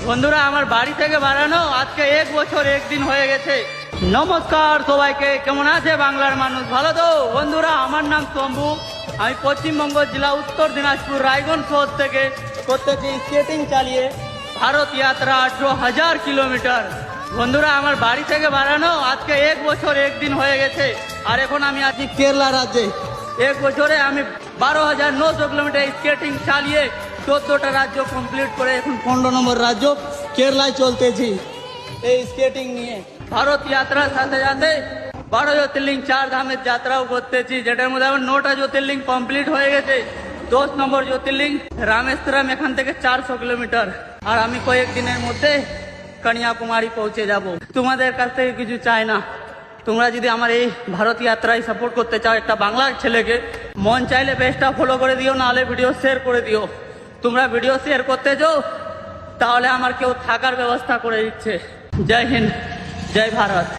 বন্ধুরা আমার বাড়ি থেকে বাড়ানো আজকে 1 বছর 1 দিন হয়ে গেছে। নমস্কার সবাইকে, কেমন আছে বাংলার মানুষ? ভালো তো? বন্ধুরা আমার নাম শম্ভু, আমি পশ্চিমবঙ্গ জেলা উত্তর দিনাজপুর রায়গঞ্জ শহর থেকে করতেছি স্কেটিং চালিয়ে ভারত যাত্রা 18,000 কিলোমিটার। বন্ধুরা আমার বাড়ি থেকে বাড়ানো আজকে 1 বছর 1 দিন হয়ে গেছে। আর এখন আমি আছি কেরালা রাজ্যে। 1 বছরে আমি 12,900 কিলোমিটার স্কেটিং চালিয়ে 14টা রাজ্য কমপ্লিট করে এখন 15 নম্বর রাজ্য কেরালায় চলতেছি এই স্কেটিং নিয়ে। ভারত যাত্রার সাথে সাথে 12 জ্যোতির্লিঙ্গ 4 ধামের যাত্রাও করতেছি, যেটার মধ্যে আমার 9টা জ্যোতির্লিঙ্গ কমপ্লিট হয়ে গেছে। 10 নম্বর জ্যোতির্লিঙ্গ রামেশ্বরম, এখান থেকে 400 কিলোমিটার। আর আমি কয়েকদিনের মধ্যে কন্যাকুমারী পৌঁছে যাব। তোমাদের কাছ থেকে কিছু চাই না, তোমরা যদি আমার এই ভারত যাত্রায় সাপোর্ট করতে চাও, একটা বাংলার ছেলেকে, মন চাইলে পেজটা ফলো করে দিও, নাহলে ভিডিও শেয়ার করে দিও। তোমরা ভিডিও শেয়ার করতে যাও, তাহলে আমার কেউ থাকার ব্যবস্থা করে দিচ্ছে। জয় হিন্দ, জয় ভারত।